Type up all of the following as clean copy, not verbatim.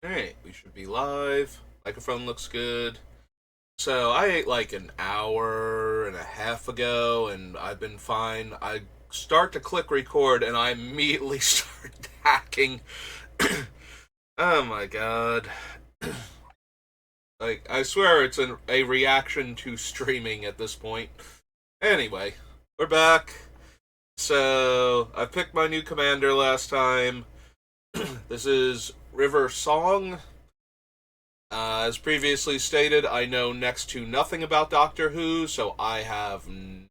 Alright, we should be live. Microphone looks good. So, I ate like an hour and a half ago, and I've been fine. I start to click record, and I immediately start hacking. Oh my god. Like, I swear it's a reaction to streaming at this point. Anyway, we're back. So, I picked my new commander last time. This is River Song. As previously stated, I know next to nothing about Doctor Who, so I have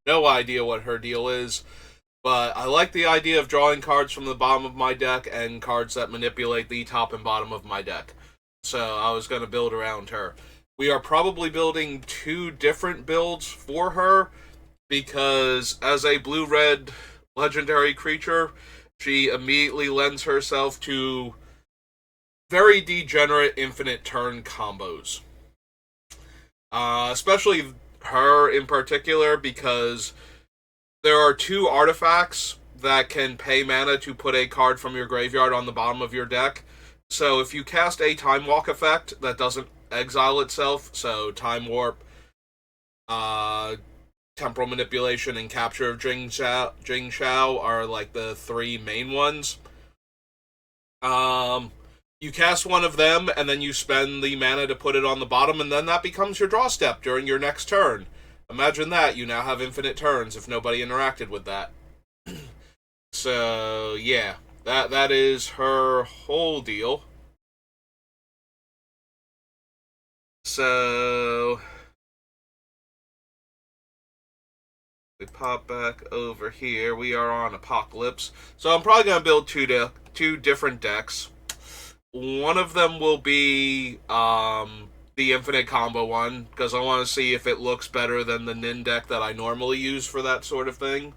no idea what her deal is. But I like the idea of drawing cards from the bottom of my deck and cards that manipulate the top and bottom of my deck. So I was going to build around her. We are probably building two different builds for her because as a blue-red legendary creature, she immediately lends herself to very degenerate infinite turn combos. Especially her in particular, because there are two artifacts that can pay mana to put a card from your graveyard on the bottom of your deck. So if you cast a Time Walk effect that doesn't exile itself, so Time Warp, Temporal Manipulation, and Capture of Jing Shao are like the three main ones. You cast one of them, and then you spend the mana to put it on the bottom, and then that becomes your draw step during your next turn. Imagine that, you now have infinite turns if nobody interacted with that. So, yeah, that is her whole deal. So, we pop back over here. We are on Apocalypse. So I'm probably going to build two different decks. One of them will be the infinite combo one, because I want to see if it looks better than the Nin deck that I normally use for that sort of thing.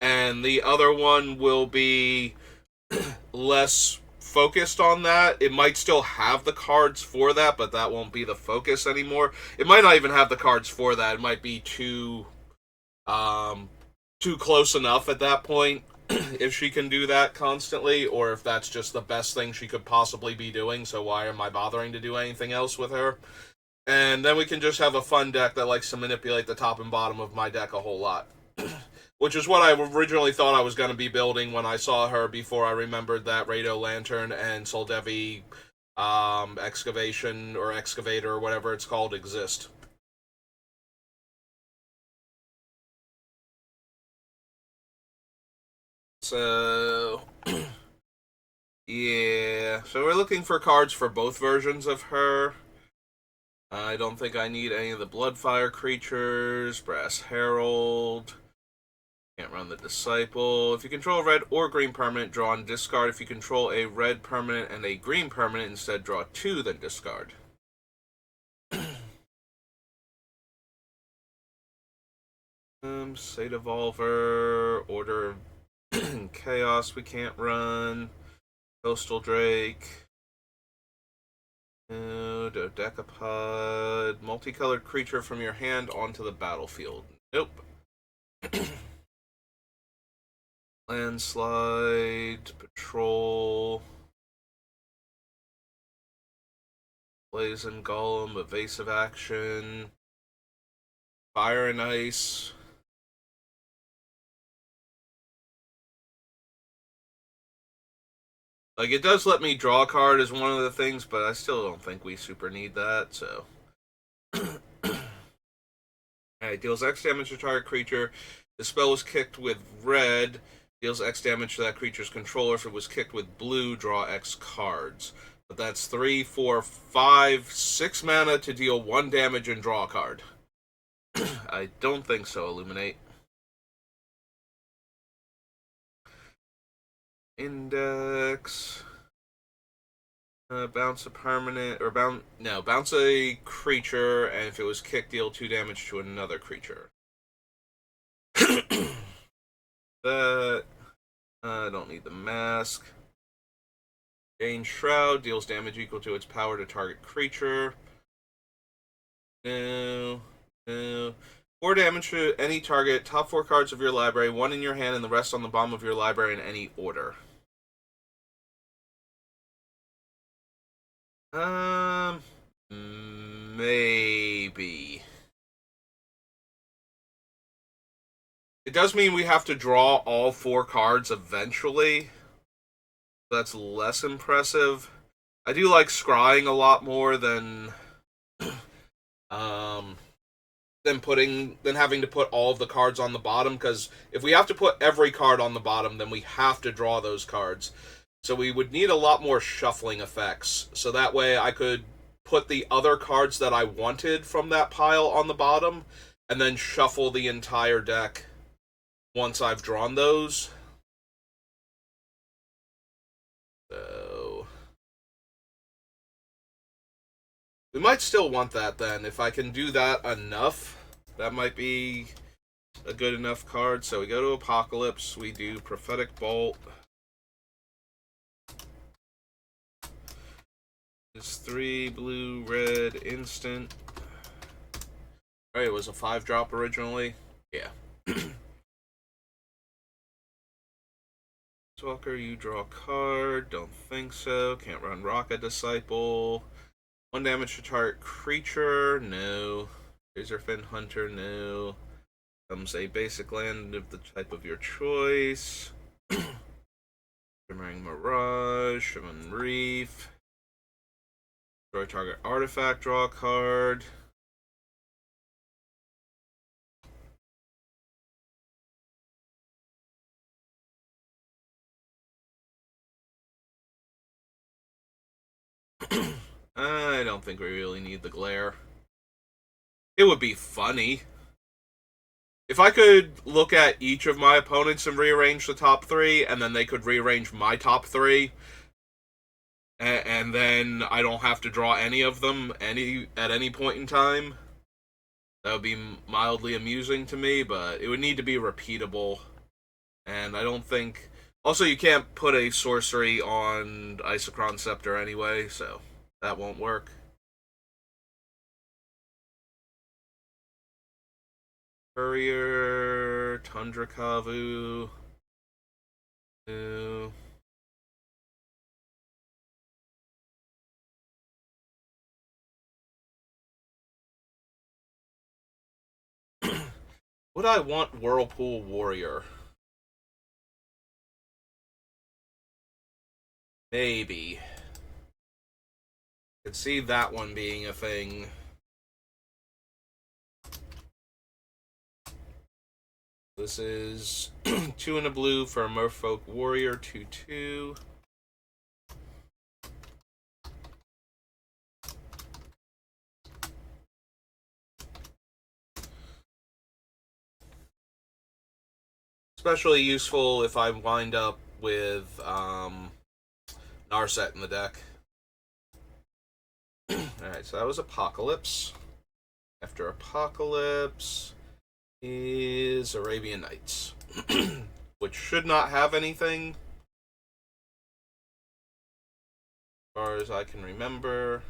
And the other one will be less focused on that. It might still have the cards for that, but that won't be the focus anymore. It might not even have the cards for that. It might be too close enough at that point. If she can do that constantly, or if that's just the best thing she could possibly be doing, so why am I bothering to do anything else with her? And then we can just have a fun deck that likes to manipulate the top and bottom of my deck a whole lot. Which is what I originally thought I was going to be building when I saw her, before I remembered that Rado Lantern and Soldevi Excavation, or Excavator, or whatever it's called, exist. So, yeah. So we're looking for cards for both versions of her. I don't think I need any of the Bloodfire creatures. Brass Herald. Can't run the Disciple. If you control a red or green permanent, draw and discard. If you control a red permanent and a green permanent, instead draw two, then discard. State Evolver, Order of Chaos we can't run. Coastal Drake. Dodecapod. Multicolored creature from your hand onto the battlefield. Nope. Landslide. Patrol. Blazing Golem. Evasive action. Fire and Ice. Like, it does let me draw a card as one of the things, but I still don't think we super need that, so. Alright, deals X damage to target creature. The spell was kicked with red. Deals X damage to that creature's controller. If it was kicked with blue, draw X cards. But that's 3, 4, 5, 6 mana to deal 1 damage and draw a card. I don't think so, Illuminate. Index. Bounce a permanent, or bounce a creature, and if it was kicked, deal 2 damage to another creature. That. I don't need the mask. Gain Shroud, deals damage equal to its power to target creature. No. 4 damage to any target, top 4 cards of your library, 1 in your hand and the rest on the bottom of your library in any order. Um, maybe. It does mean we have to draw all 4 cards eventually. That's less impressive. I do like scrying a lot more um than having to put all of the cards on the bottom, because if we have to put every card on the bottom, then we have to draw those cards. So we would need a lot more shuffling effects. So that way I could put the other cards that I wanted from that pile on the bottom and then shuffle the entire deck once I've drawn those. So we might still want that then. If I can do that enough, that might be a good enough card. So we go to Apocalypse, we do Prophetic Bolt. It's 3 blue, red, instant. Alright, it was a 5-drop originally. Yeah. Walker, you draw a card. Don't think so. Can't run Rocket Disciple. 1 damage to target creature. No. Razorfin Hunter. No. Comes a basic land of the type of your choice. Shimmering Mirage. Shimmering Reef. Destroy target artifact. Draw a card. I don't think we really need the glare. It would be funny. If I could look at each of my opponents and rearrange the top 3, and then they could rearrange my top 3, and then I don't have to draw any of them at any point in time, that would be mildly amusing to me, but it would need to be repeatable. And I don't think... Also, you can't put a sorcery on Isochron Scepter anyway, so that won't work. Courier, Tundra Kavu. No. Would I want Whirlpool Warrior? Maybe. Could see that one being a thing. This is 2 and a blue for a Merfolk Warrior, 2/2. Especially useful if I wind up with Narset in the deck. Alright, so that was Apocalypse. After Apocalypse is Arabian Nights, which should not have anything, as far as I can remember.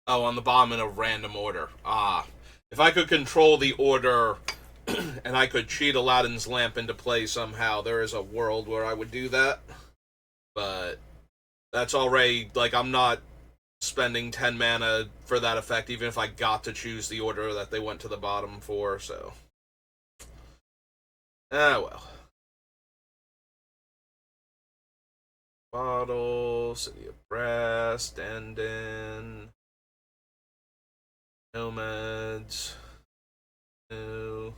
Oh, on the bottom in a random order. Ah. If I could control the order and I could cheat Aladdin's lamp into play somehow, there is a world where I would do that. But that's already, like, I'm not spending 10 mana for that effect, even if I got to choose the order that they went to the bottom for, so. Ah, well. Bottle, City of Brass, Dandan, Nomads, no.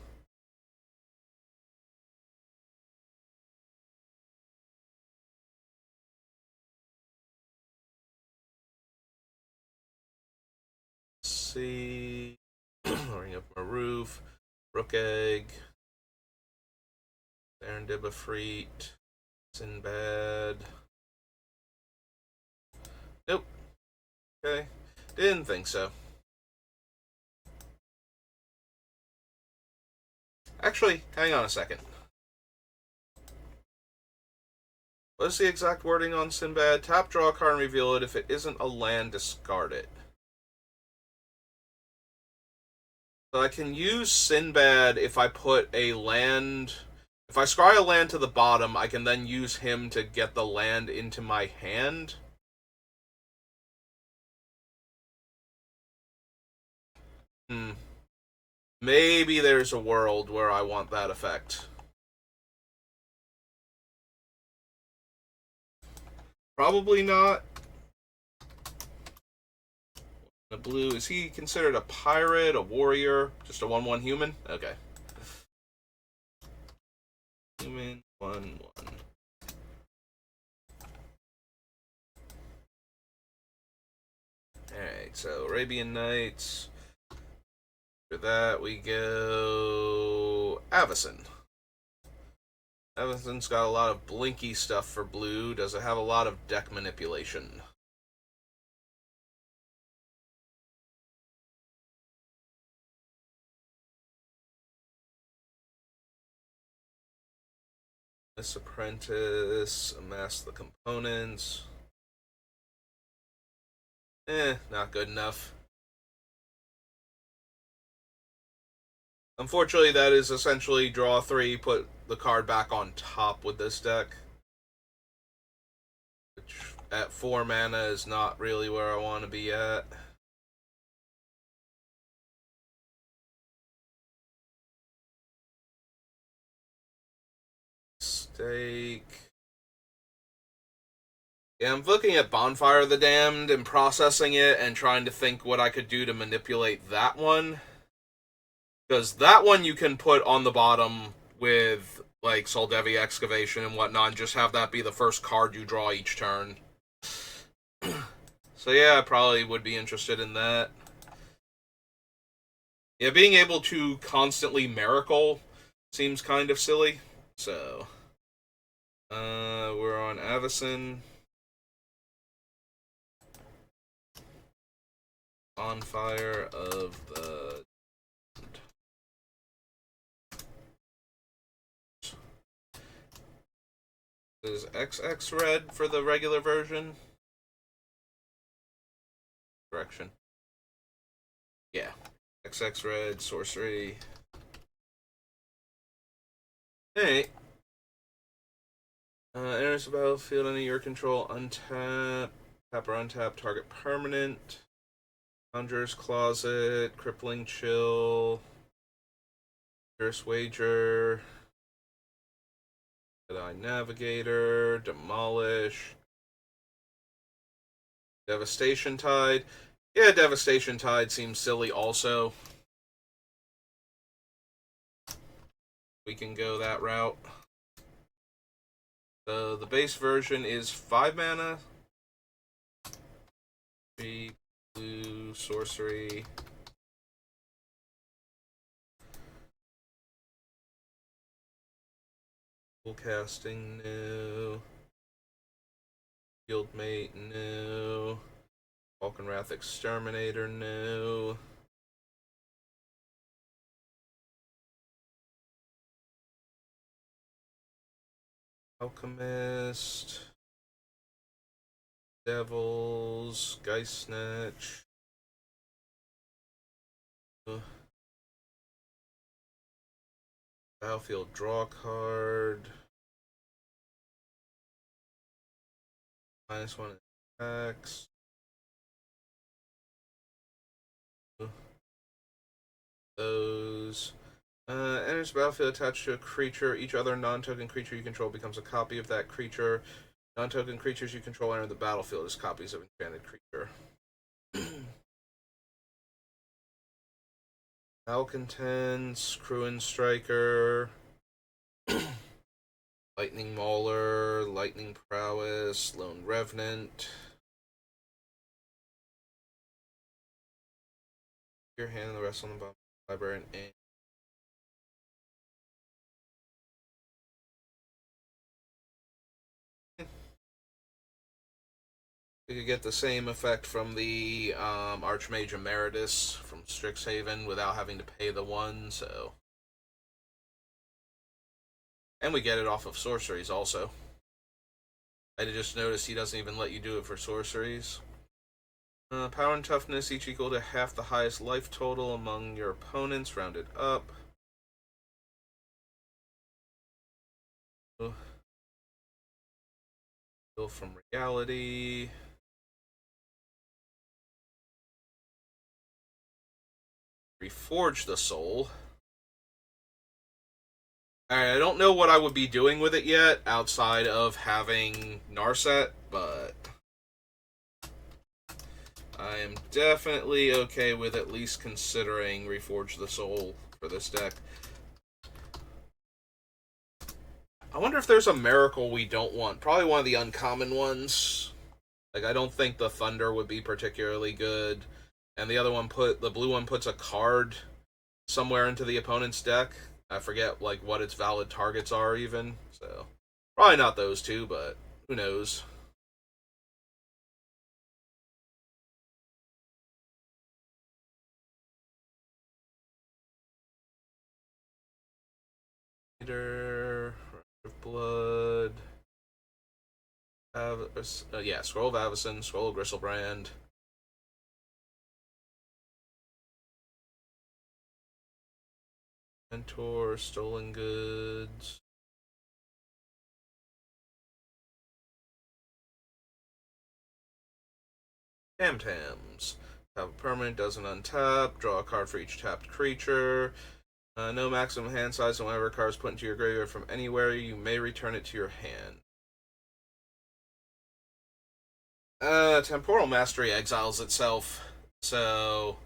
Let's see. Ring up my roof, Rook Egg, Serendib Efreet, Sinbad. Nope. Okay. Didn't think so. Actually, hang on a second. What is the exact wording on Sinbad? Tap, draw a card, and reveal it. If it isn't a land, discard it. So I can use Sinbad if I put a land... If I scry a land to the bottom, I can then use him to get the land into my hand. Maybe there's a world where I want that effect. Probably not. The blue, is he considered a pirate, a warrior, just a 1/1 human? Okay. Human, 1/1. Alright, so Arabian Nights. After that, we go Avacyn. Avacyn's got a lot of blinky stuff for blue. Does it have a lot of deck manipulation? This Apprentice, amass the components. Not good enough. Unfortunately, that is essentially draw 3, put the card back on top with this deck. Which, at 4 mana, is not really where I want to be at. Stake. Yeah, I'm looking at Bonfire of the Damned and processing it and trying to think what I could do to manipulate that one. Because that one you can put on the bottom with, like, Soldevi Excavation and whatnot, and just have that be the first card you draw each turn. So yeah, I probably would be interested in that. Yeah, being able to constantly Miracle seems kind of silly. So, we're on Avacyn. Bonfire of the... Is XX red for the regular version? Correction. Yeah. XX red, sorcery. Hey. Enters the battlefield under your control, untap. Tap or untap, target permanent. Conjurer's Closet, Crippling Chill. Fierce Wager. Jedi Navigator, Demolish. Devastation Tide. Yeah, Devastation Tide seems silly also. We can go that route. The base version is 5 mana. 3 blue, sorcery. Casting new. Guildmate new. Vulcanwrath Exterminator new. Alchemist. Devils. Geist Snatch. Battlefield draw card. -1 attacks. Those. Enters the battlefield attached to a creature. Each other non-token creature you control becomes a copy of that creature. Non-token creatures you control enter the battlefield as copies of enchanted creature. Malcontents, Cruin Striker, Lightning Mauler, Lightning Prowess, Lone Revenant. Your hand and the rest on the bottom of the library and aim. We could get the same effect from the Archmage Emeritus from Strixhaven without having to pay the 1, so... And we get it off of sorceries also. I just noticed he doesn't even let you do it for sorceries. Power and toughness each equal to half the highest life total among your opponents, rounded up. Heal from reality. Reforge the soul. Alright, I don't know what I would be doing with it yet, outside of having Narset, but I am definitely okay with at least considering Reforge the Soul for this deck. I wonder if there's a miracle we don't want. Probably one of the uncommon ones. Like, I don't think the Thunder would be particularly good. And the other one the blue one puts a card somewhere into the opponent's deck. I forget, like, what its valid targets are, even. So, probably not those two, but who knows. Leader, of Blood. Yeah, Scroll of Avacyn, Scroll of Gristlebrand. Mentor, Stolen Goods. Tam-Tams. Have a permanent, doesn't untap. Draw a card for each tapped creature. No maximum hand size, and whenever a card is put into your graveyard from anywhere, you may return it to your hand. Temporal Mastery exiles itself, so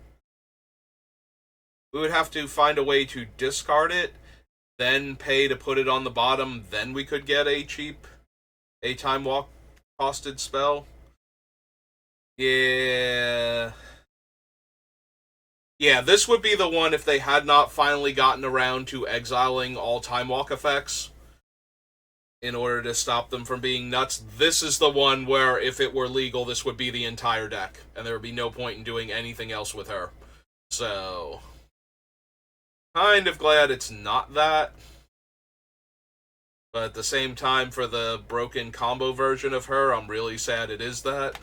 we would have to find a way to discard it, then pay to put it on the bottom, then we could get a cheap, a time walk costed spell. Yeah. Yeah, this would be the one if they had not finally gotten around to exiling all time walk effects in order to stop them from being nuts. This is the one where, if it were legal, this would be the entire deck, and there would be no point in doing anything else with her. So, kind of glad it's not that. But at the same time, for the broken combo version of her, I'm really sad it is that.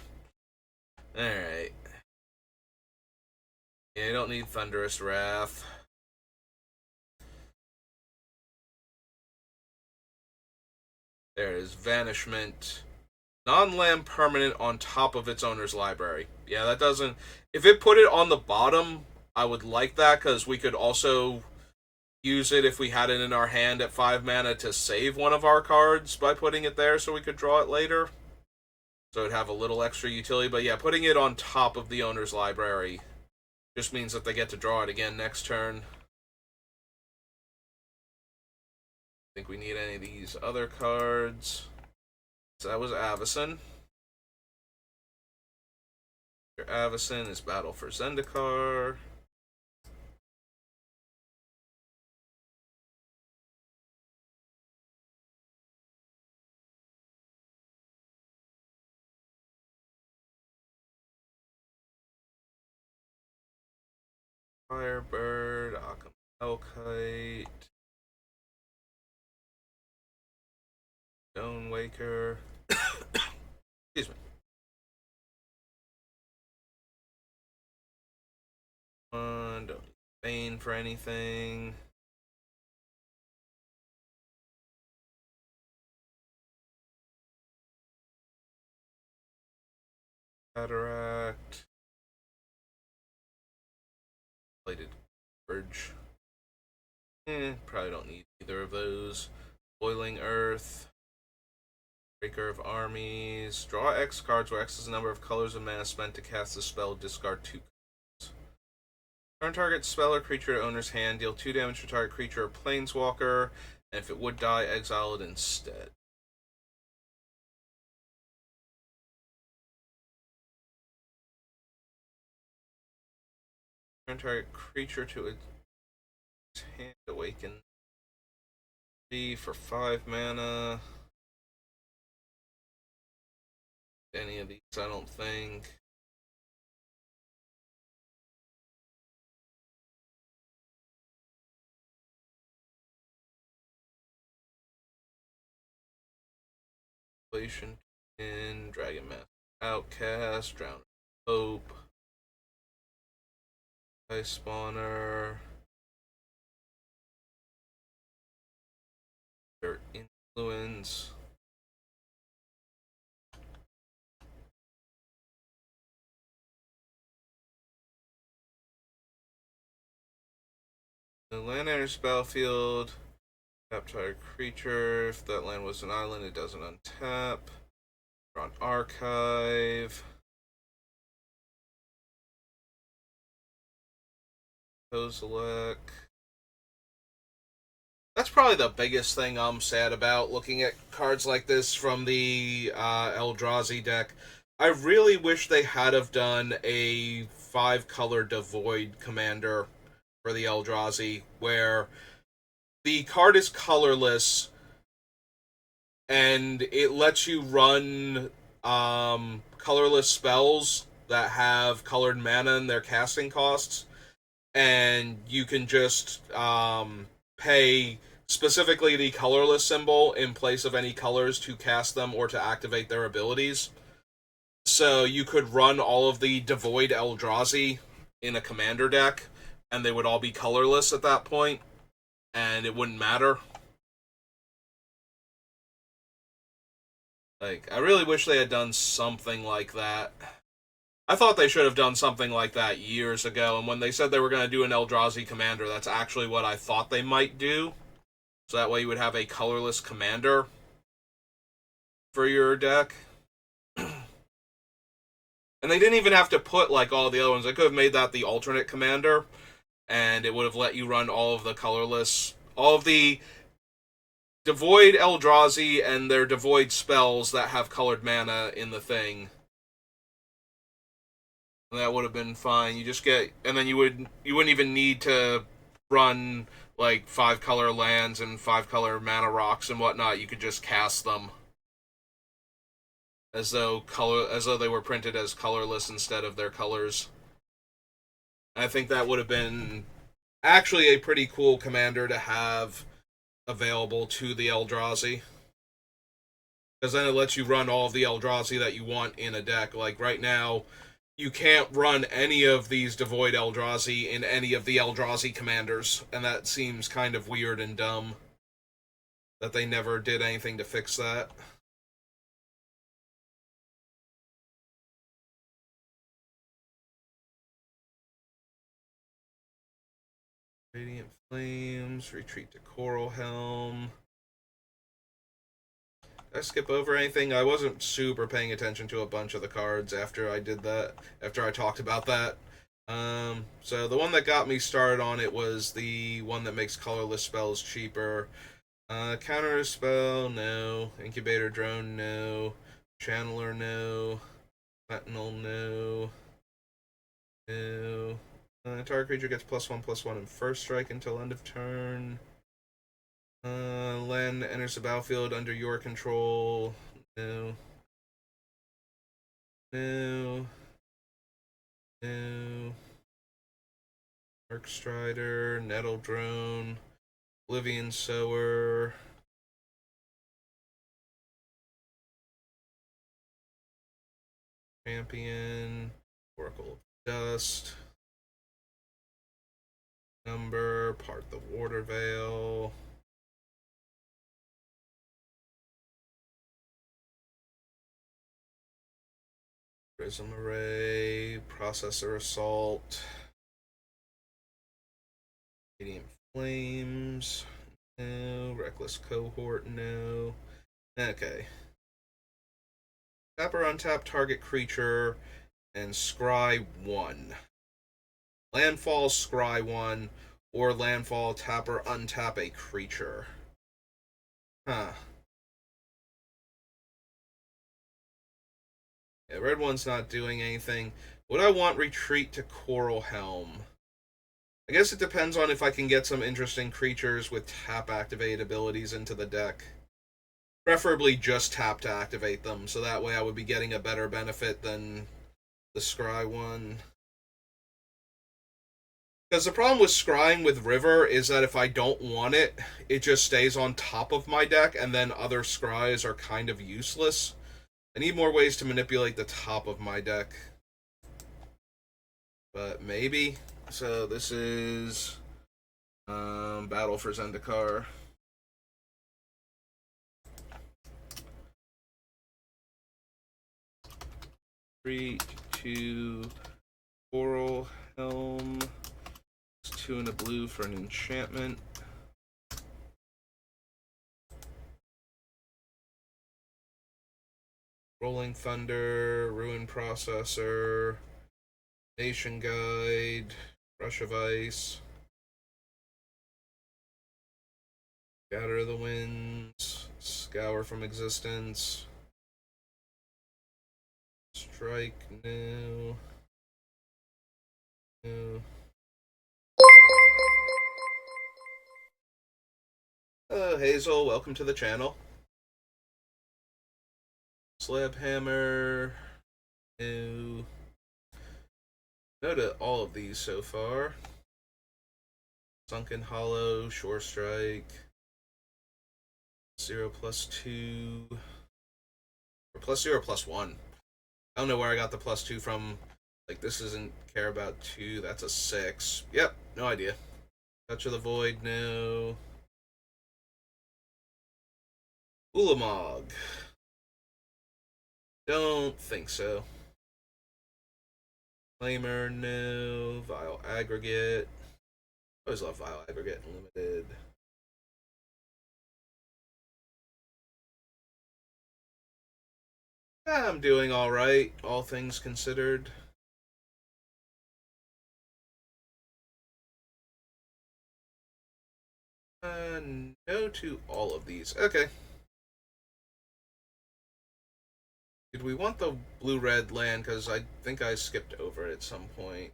Alright. Yeah, you don't need Thunderous Wrath. There is Vanishment. Non-land permanent on top of its owner's library. Yeah, that doesn't... If it put it on the bottom, I would like that, because we could also use it if we had it in our hand at 5 mana to save one of our cards by putting it there so we could draw it later. So it'd have a little extra utility. But yeah, putting it on top of the owner's library just means that they get to draw it again next turn. Think we need any of these other cards. So that was Avacyn. Avacyn is Battle for Zendikar. Firebird, Akam Elkite, Stonewaker. Excuse me. Don't need Bane for anything. Cataract. Plated Urge. Probably don't need either of those. Boiling Earth. Breaker of Armies. Draw X cards where X is the number of colors of mana spent to cast the spell. Discard 2 cards. Turn target spell or creature to owner's hand. Deal 2 damage to target creature or planeswalker. And if it would die, exile it instead. Turn target creature to its hand. Awaken. 3 for 5 mana. Any of these, I don't think. In Dragon Master Outcast, Drown Hope. Ice Spawner. Their Influence. The land enters battlefield. Tap target creature. If that land was an island, it doesn't untap. On archive. Kozilek. That's probably the biggest thing I'm sad about looking at cards like this from the Eldrazi deck. I really wish they had have done a 5-color Devoid commander for the Eldrazi, where the card is colorless and it lets you run colorless spells that have colored mana in their casting costs, and you can just pay specifically the colorless symbol in place of any colors to cast them or to activate their abilities. So you could run all of the Devoid Eldrazi in a commander deck, and they would all be colorless at that point, and it wouldn't matter. Like, I really wish they had done something like that. I thought they should have done something like that years ago, and when they said they were going to do an Eldrazi commander, that's actually what I thought they might do. So that way you would have a colorless commander for your deck. And they didn't even have to put, like, all the other ones. They could have made that the alternate commander, and it would have let you run all of the colorless, all of the Devoid Eldrazi and their Devoid spells that have colored mana in the thing. And that would have been fine. You just get, and then you wouldn't even need to run like 5-color lands and 5-color mana rocks and whatnot. You could just cast them as though they were printed as colorless instead of their colors. And I think that would have been actually a pretty cool commander to have available to the Eldrazi, because then it lets you run all of the Eldrazi that you want in a deck. Like right now, you can't run any of these Devoid Eldrazi in any of the Eldrazi commanders, and that seems kind of weird and dumb that they never did anything to fix that. Radiant Flames, retreat to Coral Helm. Did I skip over anything? I wasn't super paying attention to a bunch of the cards after I did that, after I talked about that. So the one that got me started on it was the one that makes colorless spells cheaper. Counter spell, no. Incubator drone, no. Channeler, no. Sentinel, no. No. Target creature gets +1/+1 in first strike until end of turn. Land enters the battlefield under your control. No. No. No. Arc Strider, Nettle Drone, Oblivion Sower. Champion, Oracle of Dust. Number, part the Water Veil. Prism Array, Processor Assault. Radiant Flames, no. Reckless Cohort, no. Okay. Tap or untap target creature and scry 1. Landfall, scry 1, or landfall, tap or untap a creature. Huh. Yeah, red one's not doing anything. Would I want retreat to Coral Helm? I guess it depends on if I can get some interesting creatures with tap activated abilities into the deck. Preferably just tap to activate them, so that way I would be getting a better benefit than the scry one. Because the problem with scrying with River is that if I don't want it, it just stays on top of my deck, and then other scries are kind of useless. I need more ways to manipulate the top of my deck. but maybe. So this is Battle for Zendikar. Three, two, Coral Helm. 2 and a blue for an enchantment. Rolling Thunder, Ruin Processor, Nation Guide, Rush of Ice, Scatter the Winds, Scour from Existence, Strike, no. Hello, Hazel, welcome to the channel. Slab Hammer, no. No to all of these so far. Sunken Hollow, Shore Strike, 0+2, or +0 +1. I don't know where I got the +2 from. Like, this isn't care about 2, that's a 6. Yep, no idea. Touch of the Void, no. Ulamog. Don't think so. Flamer, no. Vile Aggregate. I always love Vile Aggregate Limited. I'm doing alright, all things considered. No to all of these. Okay. Did we want the blue-red land? Because I think I skipped over it at some point.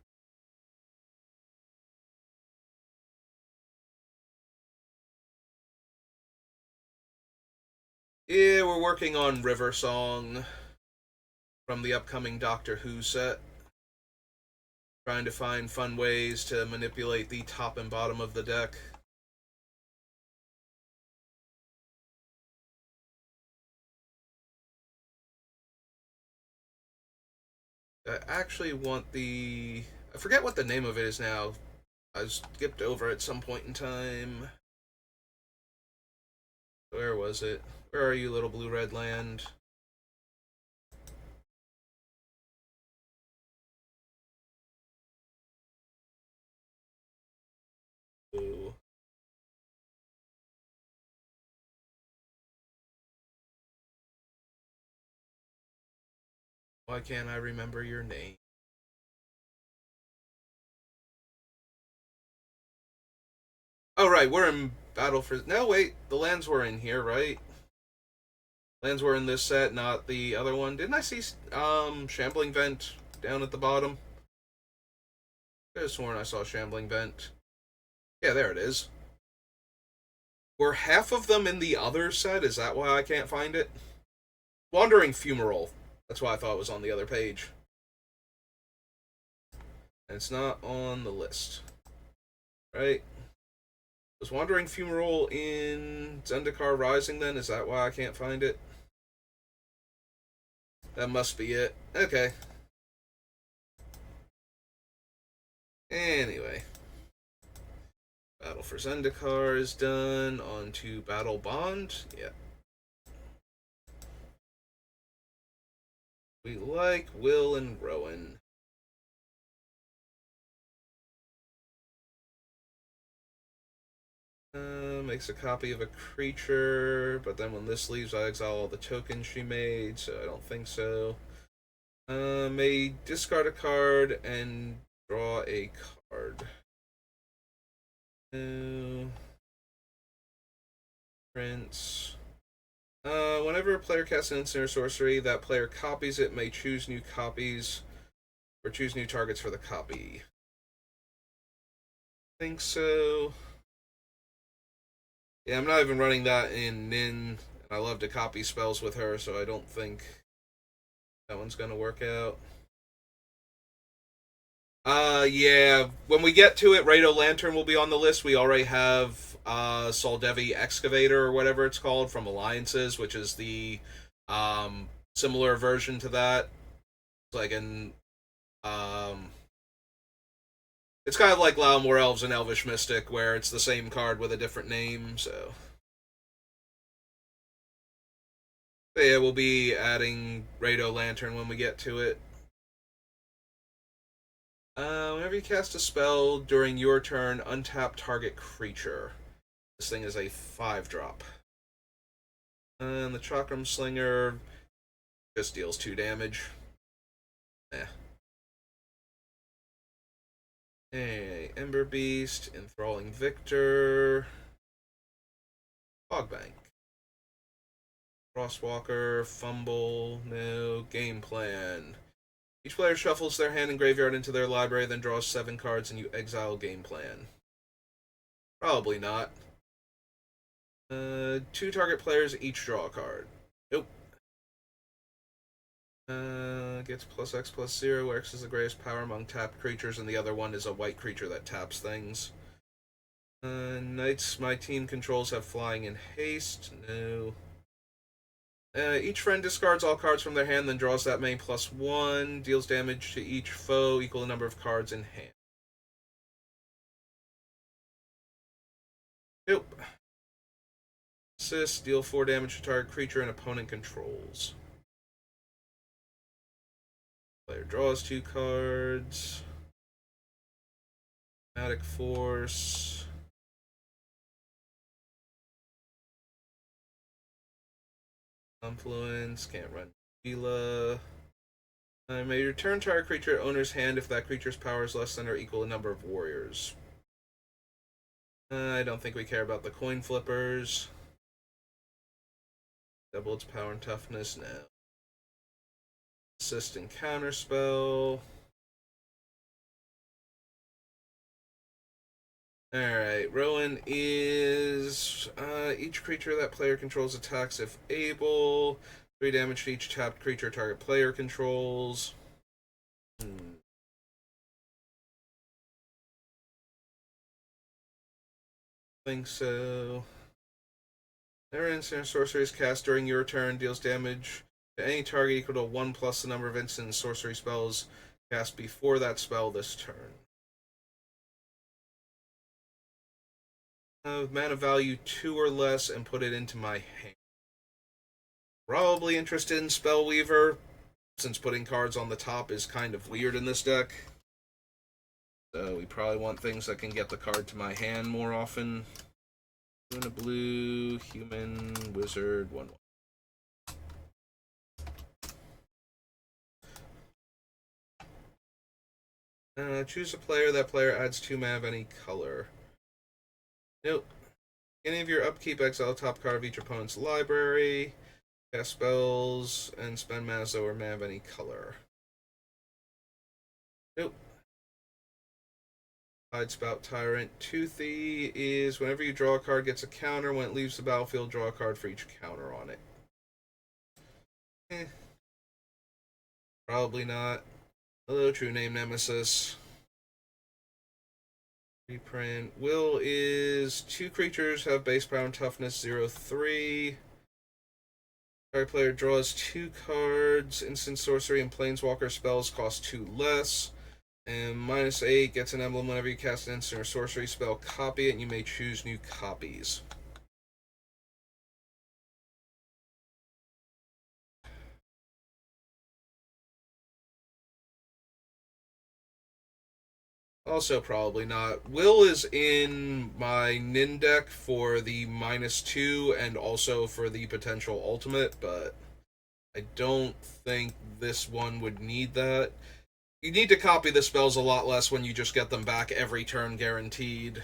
Yeah, we're working on River Song from the upcoming Doctor Who set. Trying to find fun ways to manipulate the top and bottom of the deck. I actually want the... I forget what the name of it is now. I skipped over at some point in time. Where was it? Where are you, little blue-red land? Ooh. Why can't I remember your name? Oh, right, we're in Battle for... No, wait, the lands were in here, right? Lands were in this set, not the other one. Didn't I see Shambling Vent down at the bottom? I could have sworn I saw Shambling Vent. Yeah, there it is. Were half of them in the other set? Is that why I can't find it? Wandering Fumarole. That's why I thought it was on the other page. And it's not on the list. Right? Was Wandering Fumarole in Zendikar Rising then? Is that why I can't find it? That must be it. Okay. Anyway. Battle for Zendikar is done. On to Battle Bond. Yeah. We like Will and Rowan. Makes a copy of a creature, but then when this leaves, I exile all the tokens she made, so I don't think so. May discard a card and draw a card. Prince. Whenever a player casts an instant or sorcery, that player copies it, may choose new copies, or choose new targets for the copy. I think so. Yeah, I'm not even running that in Nin, and I love to copy spells with her, so I don't think that one's gonna work out. Yeah, when we get to it, Rado Lantern will be on the list. We already have Soldevi Excavator, or whatever it's called, from Alliances, which is the similar version to that. It's like an It's kind of like Lalamore Elves and Elvish Mystic, where it's the same card with a different name, so. But yeah, we'll be adding Rado Lantern when we get to it. Whenever you cast a spell during your turn, untap target creature. This thing is a 5-drop. And the Chakram Slinger just deals 2 damage. Eh. Hey, Ember Beast, Enthralling Victor, Fogbank, Frostwalker, Fumble, no, Game Plan. Each player shuffles their hand and graveyard into their library, then draws 7 cards and you exile Game Plan. Probably not. 2 target players each draw a card. Nope. Gets +X+0, where X is the greatest power among tapped creatures, and the other one is a white creature that taps things. Knights my team controls have flying and haste. No. Each friend discards all cards from their hand, then draws that many +1. Deals damage to each foe equal the number of cards in hand. Nope. Assist, deal 4 damage to target creature and opponent controls. Player draws 2 cards. Chromatic Force. Confluence, can't run Gila. May return target creature owner's hand if that creature's power is less than or equal to number of warriors. I don't think we care about the coin flippers. Double its power and toughness now. Assist and counterspell. Alright, Rowan is each creature that player controls attacks if able. 3 damage to each tapped creature target player controls. Think so. Never instant sorcery is cast during your turn, deals damage to any target equal to 1 plus the number of instant sorcery spells cast before that spell this turn. Mana value 2 or less and put it into my hand. Probably interested in Spellweaver, since putting cards on the top is kind of weird in this deck. So we probably want things that can get the card to my hand more often. Luna Blue, Human, Wizard, 1/1. Choose a player. That player adds 2 mana of any color. Nope. Any of your upkeep, exile top card of each opponent's library. Cast spells and spend mana so or mana of any color. Nope. Hidespout Tyrant. Toothy is whenever you draw a card gets a counter. When it leaves the battlefield, draw a card for each counter on it. Probably not. Hello, True Name Nemesis. Reprint. Will is 2 creatures have base power and toughness 0/3. Target player draws 2 cards. Instant sorcery and planeswalker spells cost 2 less. And -8 gets an emblem whenever you cast an instant or sorcery spell. Copy it, and you may choose new copies. Also, probably not. Will is in my Nin deck for the -2 and also for the potential ultimate, but I don't think this one would need that. You need to copy the spells a lot less when you just get them back every turn guaranteed.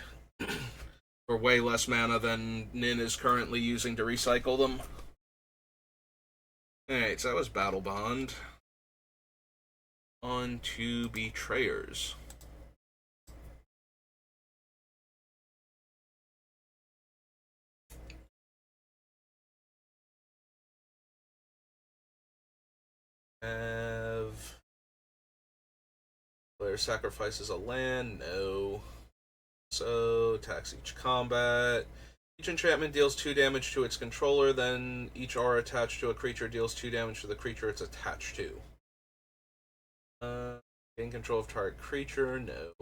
For way less mana than Nin is currently using to recycle them. Alright, so that was Battle Bond. On to Betrayers. Have player sacrifices a land? No. So, tax each combat. Each enchantment deals 2 damage to its controller, then each aura attached to a creature deals 2 damage to the creature it's attached to. Gain control of target creature? No.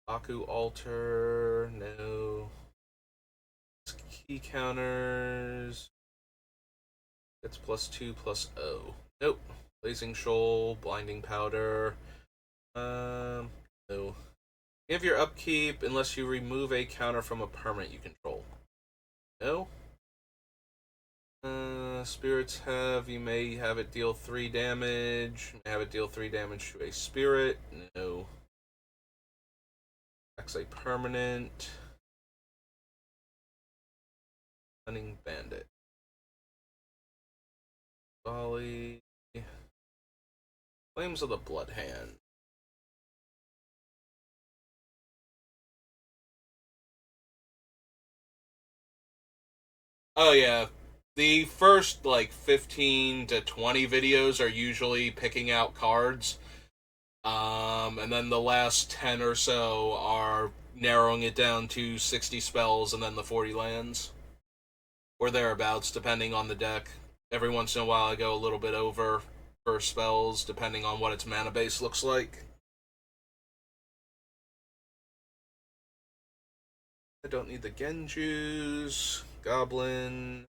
Aku Altar, no. Key counters. It's +2/+0. Nope. Blazing Shoal, Blinding Powder. No. Give your upkeep unless you remove a counter from a permanent you control. No. Spirits have, you may have it deal 3 damage. You may have it deal 3 damage to a spirit. No. That's a permanent. Cunning Bandit. Volley. Flames of the Blood Hand. Oh yeah. The first like 15 to 20 videos are usually picking out cards. And then the last 10 or so are narrowing it down to 60 spells and then the 40 lands. Or thereabouts, depending on the deck. Every once in a while I go a little bit over for spells, depending on what its mana base looks like. I don't need the Genjus, Goblin,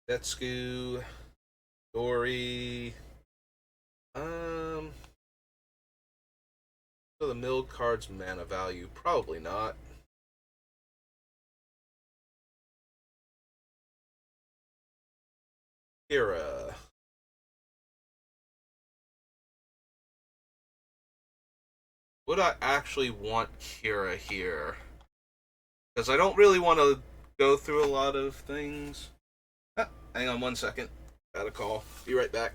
Detsu, Dory. So the mill card's mana value, probably not. Kira. Would I actually want Kira here? Because I don't really want to go through a lot of things. Hang on 1 second. Got a call. Be right back.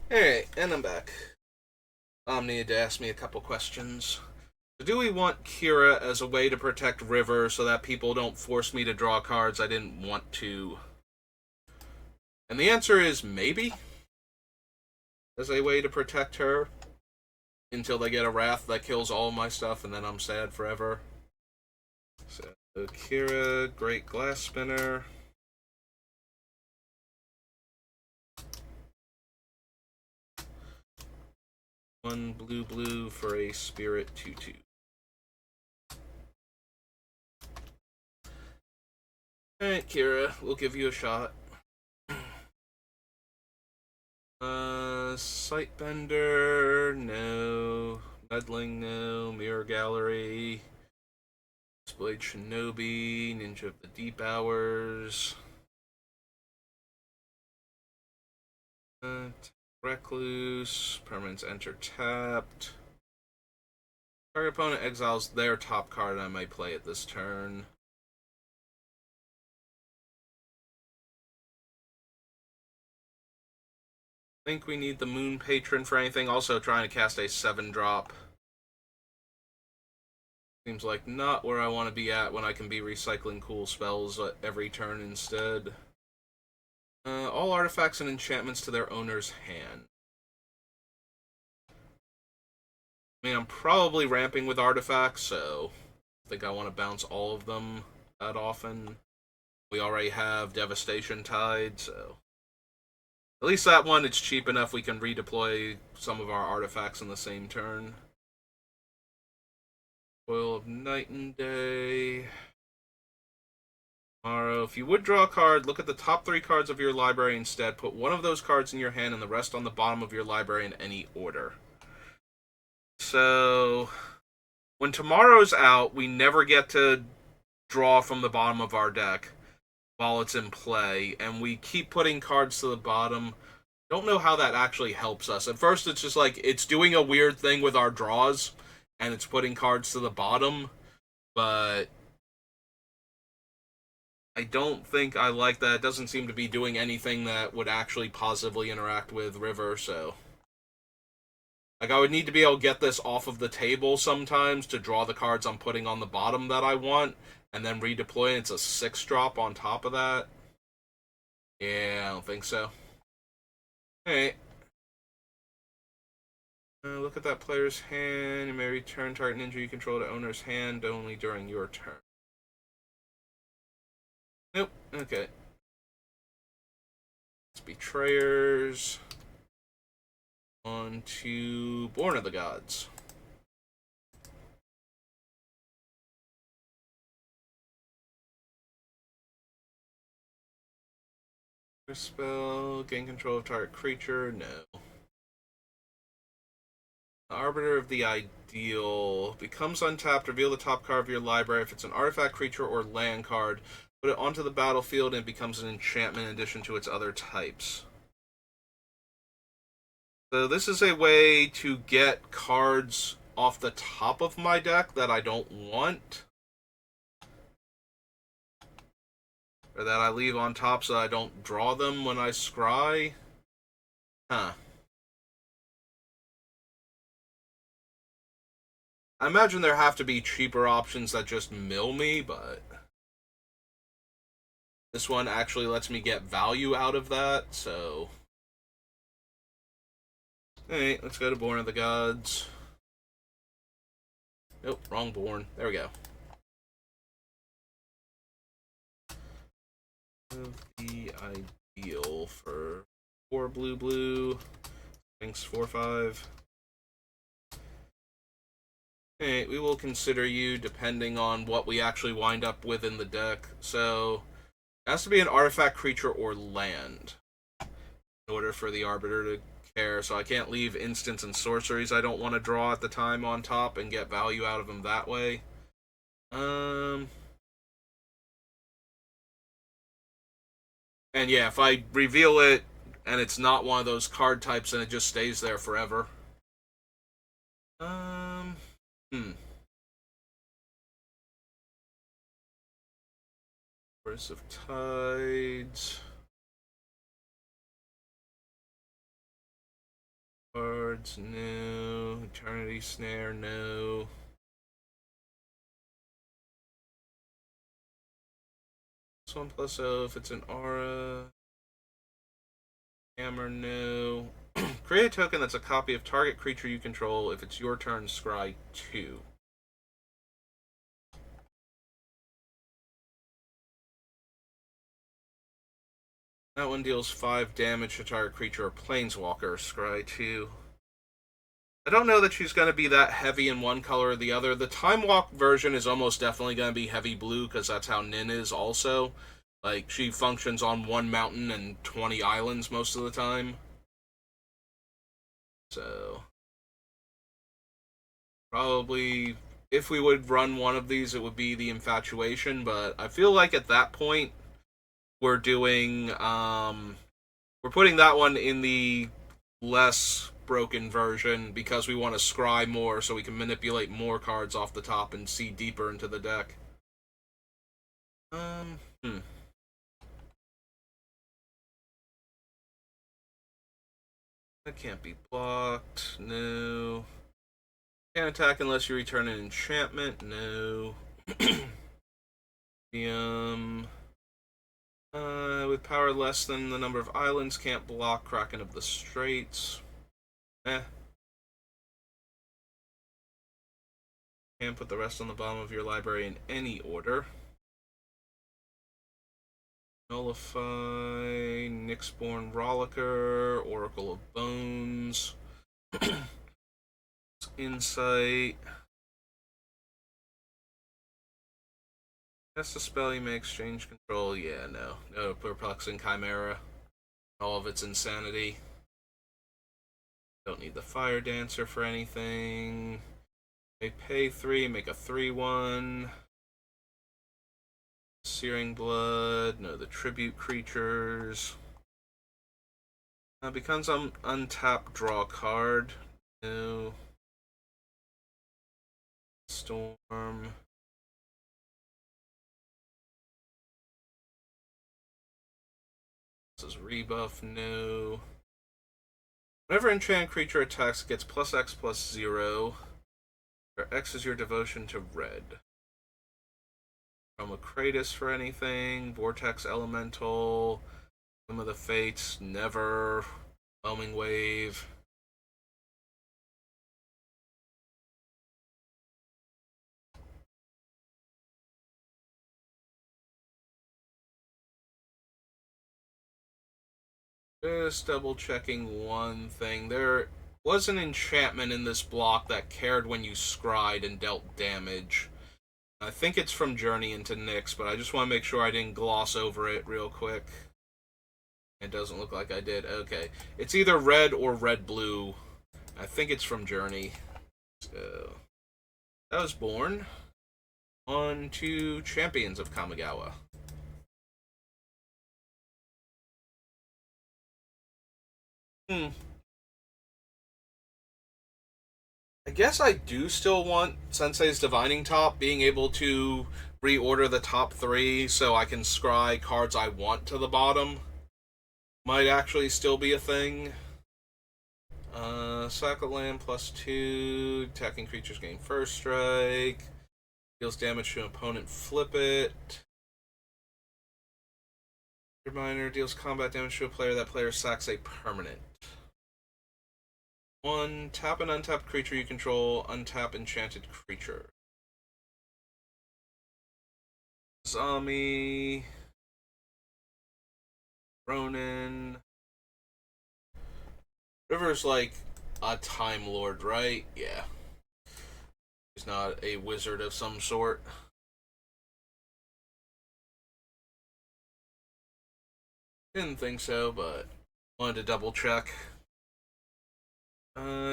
Hey, and I'm back. Omni had asked me a couple questions. Do we want Kira as a way to protect River so that people don't force me to draw cards I didn't want to? And the answer is maybe. As a way to protect her until they get a Wrath that kills all my stuff and then I'm sad forever. So, Kira, Great Glass Spinner. One blue for a Spirit 2/2. Alright, Kira, we'll give you a shot. Sightbender, no. Meddling, no. Mirror Gallery. Blade Shinobi, Ninja of the Deep Hours. Recluse, permanents enter tapped. Target opponent exiles their top card I might play at this turn. I think we need the Moon Patron for anything. Also trying to cast a 7-drop. Seems like not where I want to be at when I can be recycling cool spells every turn instead. All artifacts and enchantments to their owner's hand. I mean, I'm probably ramping with artifacts, so I think I want to bounce all of them that often. We already have Devastation Tide, so at least that one, it's cheap enough we can redeploy some of our artifacts in the same turn. Coil of Night and Day. Tomorrow, if you would draw a card, look at the top 3 cards of your library instead. Put one of those cards in your hand and the rest on the bottom of your library in any order. So, when tomorrow's out, we never get to draw from the bottom of our deck while it's in play, and we keep putting cards to the bottom. Don't know how that actually helps us. At first, it's just like it's doing a weird thing with our draws, and it's putting cards to the bottom, but I don't think I like that. It doesn't seem to be doing anything that would actually positively interact with River, so like, I would need to be able to get this off of the table sometimes to draw the cards I'm putting on the bottom that I want, and then redeploy it. It's a 6-drop on top of that. Yeah, I don't think so. Alright. Look at that player's hand. You may return target ninja you control to owner's hand only during your turn. Nope. Okay. It's Betrayers. On to Born of the Gods. Spell, gain control of target creature, no. The Arbiter of the Ideal becomes untapped. Reveal the top card of your library. If it's an artifact, creature, or land card, put it onto the battlefield and it becomes an enchantment in addition to its other types. So this is a way to get cards off the top of my deck that I don't want, or that I leave on top so I don't draw them when I scry. Huh. I imagine there have to be cheaper options that just mill me, but this one actually lets me get value out of that, so alright, let's go to Born of the Gods. Nope, wrong Born. There we go. The Ideal for 4 blue. Thanks, 4/5. Alright, we will consider you depending on what we actually wind up with in the deck. So, it has to be an artifact, creature, or land in order for the Arbiter to care. So I can't leave instants and sorceries I don't want to draw at the time on top and get value out of them that way. And yeah, if I reveal it and it's not one of those card types, then it just stays there forever. Force of Tides. Cards, no. Eternity Snare, no. This 1+0 if it's an aura. Hammer, no. Create a token that's a copy of target creature you control. If it's your turn, scry 2. That one deals 5 damage to target creature or planeswalker, scry 2. I don't know that she's going to be that heavy in one color or the other. The Time Walk version is almost definitely going to be heavy blue because that's how Nin is also. Like, she functions on 1 mountain and 20 islands most of the time. So, probably, if we would run one of these, it would be the Infatuation, but I feel like at that point, we're doing, we're putting that one in the less broken version because we want to scry more so we can manipulate more cards off the top and see deeper into the deck. That can't be blocked. No. Can't attack unless you return an enchantment. No. With power less than the number of islands, can't block Kraken of the Straits. Can't put the rest on the bottom of your library in any order. Nullify, Nyxborn Rollicker, Oracle of Bones, Insight. That's the spell you may exchange control. Yeah, no. No Perplexing Chimera. All of its insanity. Don't need the Fire Dancer for anything. They pay 3, make a 3/1. Searing Blood. No, the Tribute creatures. Becomes untapped, draw a card. No. Storm. This is rebuff, no. Whenever enchanted creature attacks, it gets +X/+0. Where X is your devotion to red. Chroma Kratos for anything. Vortex Elemental. Some of the Fates. Never. Whelming Wave. Just double checking one thing. There was an enchantment in this block that cared when you scryed and dealt damage. I think it's from Journey into Nyx, but I just want to make sure I didn't gloss over it real quick. It doesn't look like I did. Okay. It's either red or red-blue. I think it's from Journey. So, I was born on to Champions of Kamigawa. I guess I do still want Sensei's Divining Top being able to reorder the top 3 so I can scry cards I want to the bottom. Might actually still be a thing. Sack Land +2. Attacking creatures gain first strike. Deals damage to an opponent, flip it. Reminder, deals combat damage to a player. That player sacks a permanent. 1. Tap an untapped creature you control. Untap enchanted creature. Zami. Ronin. River's like a Time Lord, right? Yeah. He's not a wizard of some sort. Didn't think so, but wanted to double check.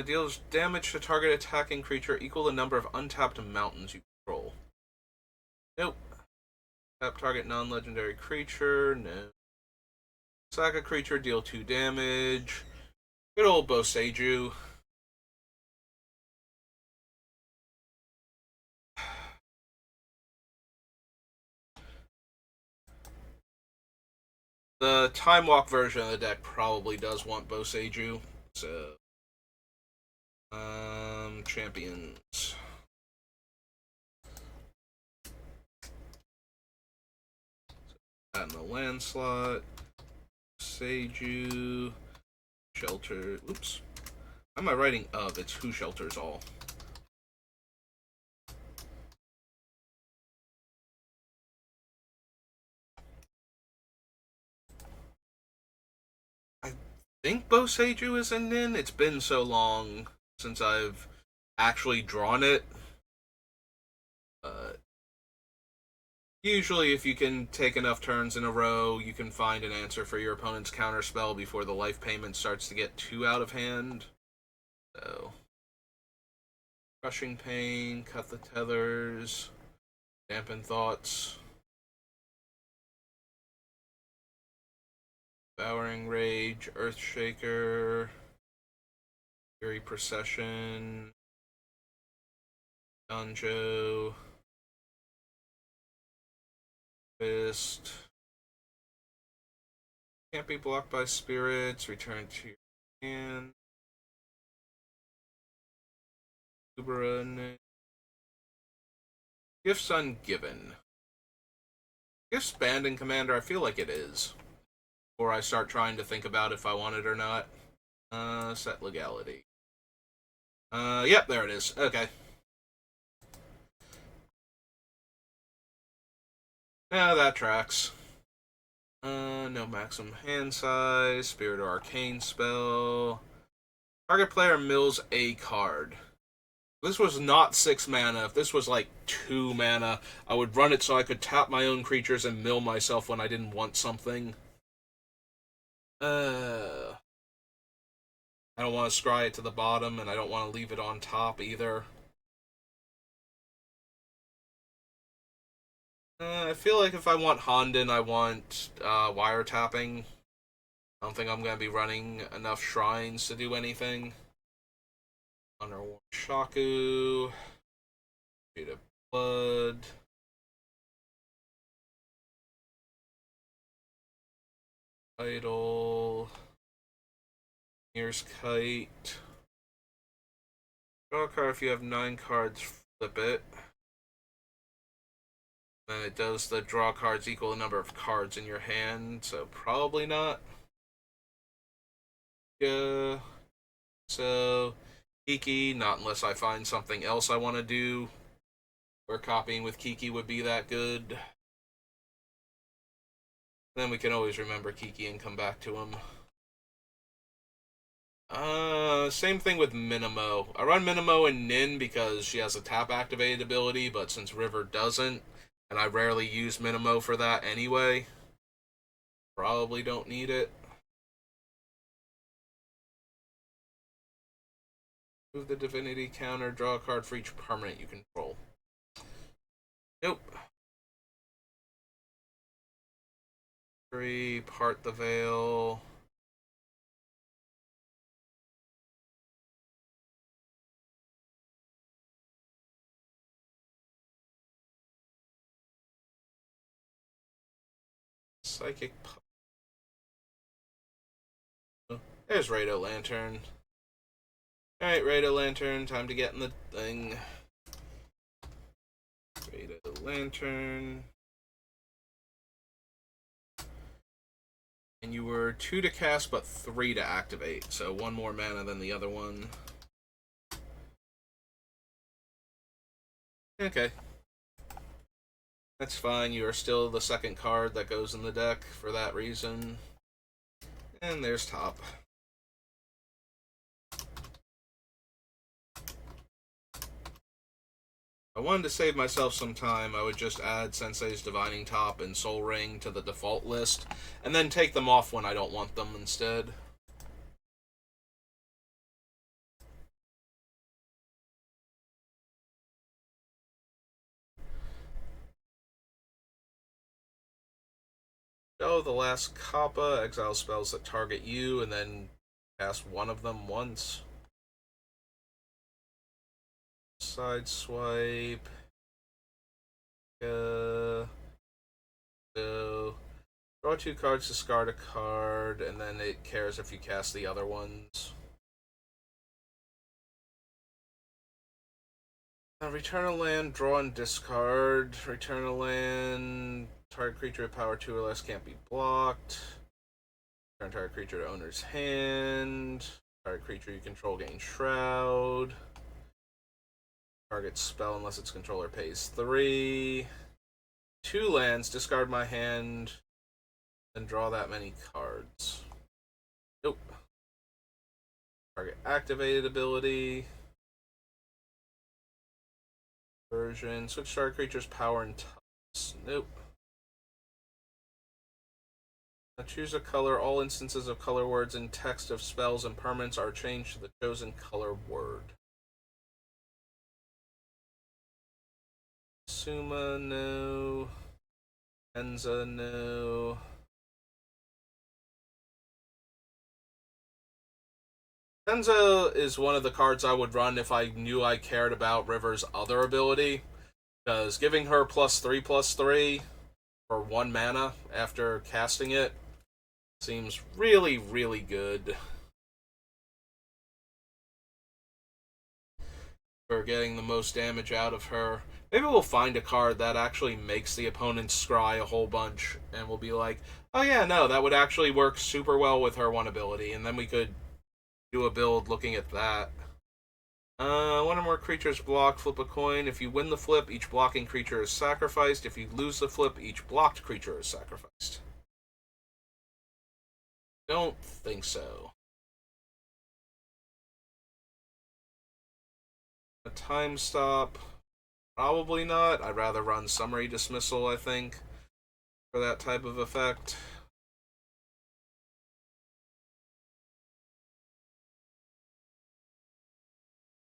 Deals damage to target attacking creature equal to the number of untapped mountains you control. Nope. Tap target non-legendary creature. No. Sack a creature, deal 2 damage. Good old Boseiju. The Time Walk version of the deck probably does want Boseiju. So, champions. Add in the land slot. Seiju. Shelter. Oops. How am I writing of? It's who shelters all. I think Boseiju is in Nin. It's been so long since I've actually drawn it. Usually, if you can take enough turns in a row, you can find an answer for your opponent's counterspell before the life payment starts to get too out of hand. So, Crushing Pain, Cut the Tethers, Dampen Thoughts, Devouring Rage, Earthshaker, Fury Procession, Danjo, Fist. Can't be blocked by spirits. Return to your hand. Uberan. Gifts ungiven. Gifts banned in Commander? I feel like it is. Before I start trying to think about if I want it or not. Set legality. Yep, there it is. Okay. Yeah, that tracks. No maximum hand size. Spirit or Arcane spell. Target player mills a card. This was not 6 mana. If this was like 2 mana, I would run it so I could tap my own creatures and mill myself when I didn't want something. I don't want to scry it to the bottom, and I don't want to leave it on top either. I feel like if I want Honden, I want wiretapping. I don't think I'm going to be running enough shrines to do anything. Underworn Shaku. Street of Blood. Idol. Here's Kite. Draw a card if you have 9 cards, flip it. Then it does the draw cards equal the number of cards in your hand, so probably not. Yeah. So, Kiki, not unless I find something else I want to do, where copying with Kiki would be that good. Then we can always remember Kiki and come back to him. Same thing with Minimo. I run Minimo and Nin because she has a tap activated ability, but since River doesn't, and I rarely use Minimo for that anyway, probably don't need it. Move the divinity counter, draw a card for each permanent you control. Nope. 3, part the veil. Psychic. There's Rado Lantern. Alright, Rado Lantern, time to get in the thing. Rado Lantern. And you were 2 to cast, but 3 to activate, so 1 more mana than the other one. Okay. That's fine, you are still the second card that goes in the deck for that reason. And there's top. If I wanted to save myself some time, I would just add Sensei's Divining Top and Soul Ring to the default list, and then take them off when I don't want them instead. Oh, the last Kappa, exile spells that target you, and then cast one of them once. Sideswipe. So, draw 2 cards, discard a card, and then it cares if you cast the other ones. Return a land, draw and discard. Return a land. Target creature with power 2 or less can't be blocked. Return target creature to owner's hand. Target creature you control gains Shroud. Target spell unless its controller pays 3. 2 lands, discard my hand, then draw that many cards. Nope. Target activated ability. Version. Switch target creature's power and types. Nope. Now choose a color. All instances of color words and text of spells and permanents are changed to the chosen color word. Suma, no. Enza, no. Enza is one of the cards I would run if I knew I cared about River's other ability, because giving her +3/+3 for 1 mana after casting it seems really, really good for getting the most damage out of her. Maybe we'll find a card that actually makes the opponent scry a whole bunch, and we'll be like, oh yeah, no, that would actually work super well with her 1 ability, and then we could do a build looking at that. 1 or more creatures block, flip a coin. If you win the flip, each blocking creature is sacrificed. If you lose the flip, each blocked creature is sacrificed. Don't think so. A time stop? Probably not. I'd rather run summary dismissal, I think, for that type of effect.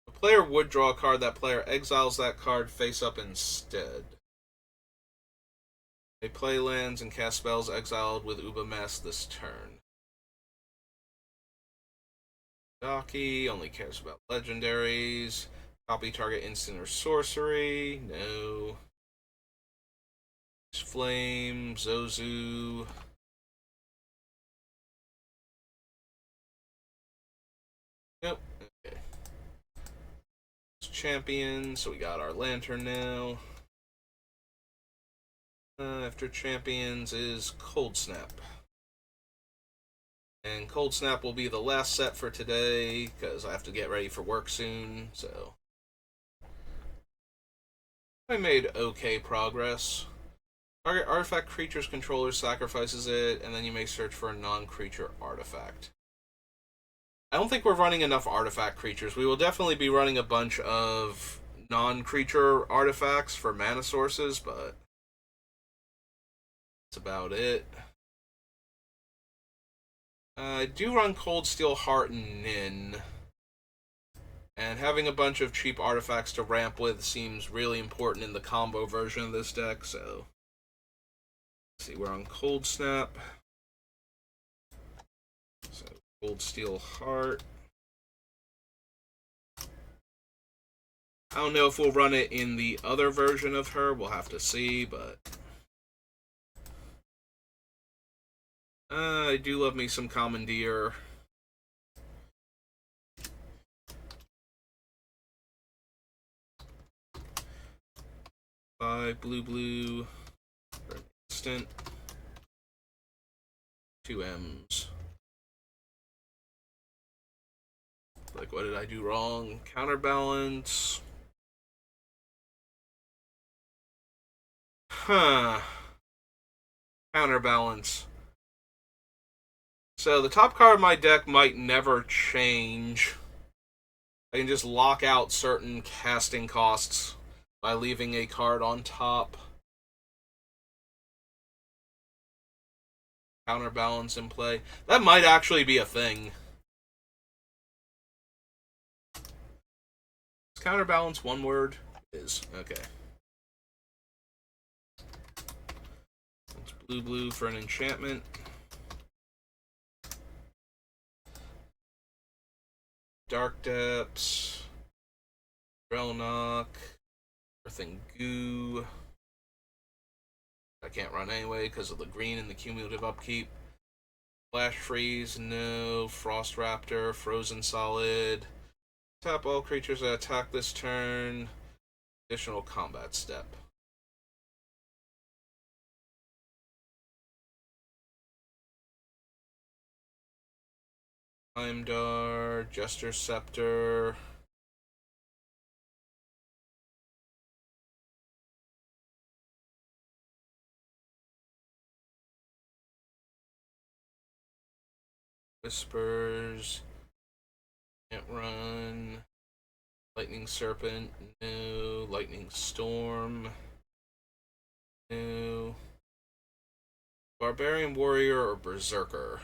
The player would draw a card, that player exiles that card face up instead. They play lands and cast spells exiled with Ubamask this turn. Daki only cares about legendaries. Copy target instant or sorcery. No. Flame, Zozu. Nope. Okay. It's champion, so we got our lantern now. After champions is Cold Snap. And Cold Snap will be the last set for today, because I have to get ready for work soon, so. I made okay progress. Target artifact creature's controller sacrifices it, and then you may search for a non-creature artifact. I don't think we're running enough artifact creatures. We will definitely be running a bunch of non-creature artifacts for mana sources, but that's about it. I do run Cold Steel Heart and Nin. And having a bunch of cheap artifacts to ramp with seems really important in the combo version of this deck, so. Let's see, we're on Cold Snap. So, Cold Steel Heart. I don't know if we'll run it in the other version of her, we'll have to see, but. I do love me some Commandeer. Blue for an instant. 2 M's. Like, what did I do wrong? Counterbalance. Counterbalance. So the top card of my deck might never change. I can just lock out certain casting costs by leaving a card on top. Counterbalance in play. That might actually be a thing. Is counterbalance one word? It is. Okay. It's blue for an enchantment. Dark Depths. Relnock. Earthing Goo. I can't run anyway because of the green and the cumulative upkeep. Flash Freeze, no. Frost Raptor, Frozen Solid. Tap all creatures that attack this turn. Additional combat step. Heimdar, Jester Scepter. Whispers. Can't run. Lightning Serpent. No. Lightning Storm. No. Barbarian Warrior or Berserker.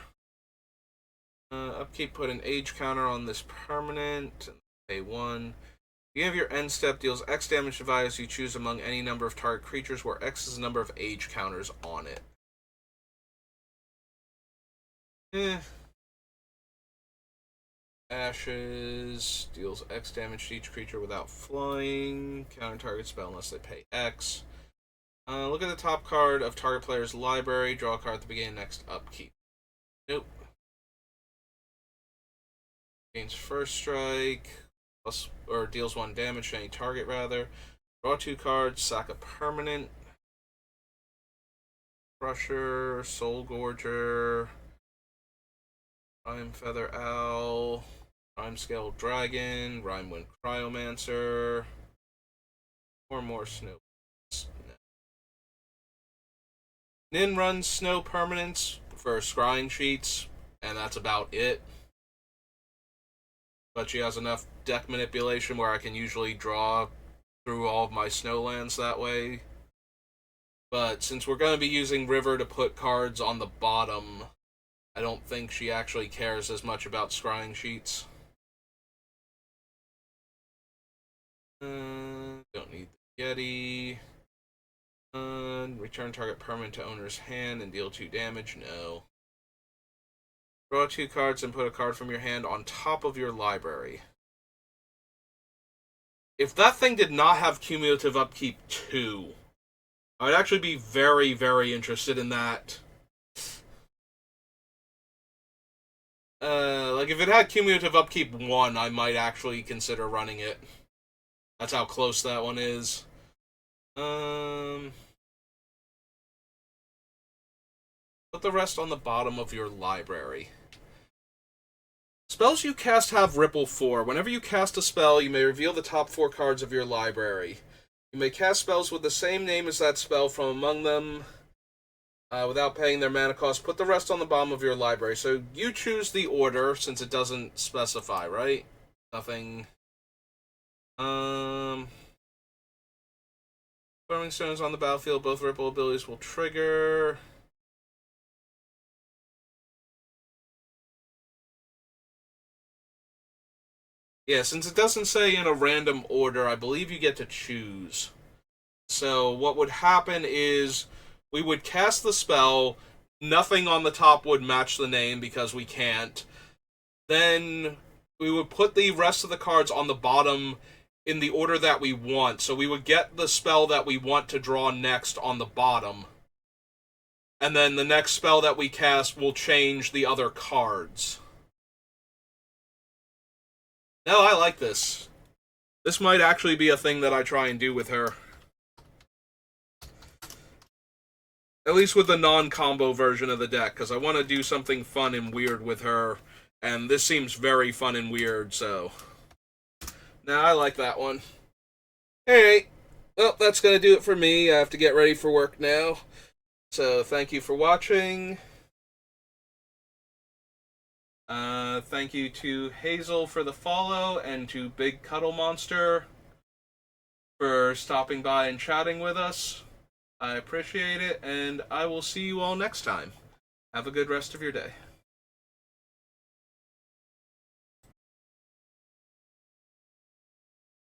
Upkeep, put an age counter on this permanent. Pay 1. Beginning of your end step deals X damage to values you choose among any number of target creatures, where X is the number of age counters on it. Ashes deals X damage to each creature without flying. Counter target spell unless they pay X. Look at the top card of target player's library. Draw a card at the beginning of next upkeep. Nope. Gains first strike, plus or deals 1 damage to any target rather. Draw 2 cards, sack a permanent. Crusher, Soul Gorger, Rime Feather Owl, Rime Scale Dragon, Rimewind Cryomancer, or more Snow. Nin runs Snow permanents for scrying sheets and that's about it. But she has enough deck manipulation where I can usually draw through all of my snowlands that way. But since we're going to be using River to put cards on the bottom, I don't think she actually cares as much about scrying sheets. Don't need the Yeti. Return target permanent to owner's hand and deal 2 damage. No. Draw 2 cards and put a card from your hand on top of your library. If that thing did not have cumulative upkeep 2, I would actually be very, very interested in that. Like, if it had cumulative upkeep 1, I might actually consider running it. That's how close that one is. Put the rest on the bottom of your library. Spells you cast have Ripple 4. Whenever you cast a spell, you may reveal the top 4 cards of your library. You may cast spells with the same name as that spell from among them without paying their mana cost. Put the rest on the bottom of your library. So you choose the order, since it doesn't specify, right? Nothing. Throwing stones on the battlefield, both Ripple abilities will trigger. Yeah, since it doesn't say in a random order, I believe you get to choose. So what would happen is we would cast the spell, nothing on the top would match the name because we can't. Then we would put the rest of the cards on the bottom in the order that we want. So we would get the spell that we want to draw next on the bottom. And then the next spell that we cast will change the other cards. No, I like this. This might actually be a thing that I try and do with her. At least with the non-combo version of the deck, because I want to do something fun and weird with her, and this seems very fun and weird, so... Nah, I like that one. Alright, well, that's going to do it for me. I have to get ready for work now. So, thank you for watching. Thank you to Hazel for the follow, and to Big Cuddle Monster for stopping by and chatting with us. I appreciate it, and I will see you all next time. Have a good rest of your day.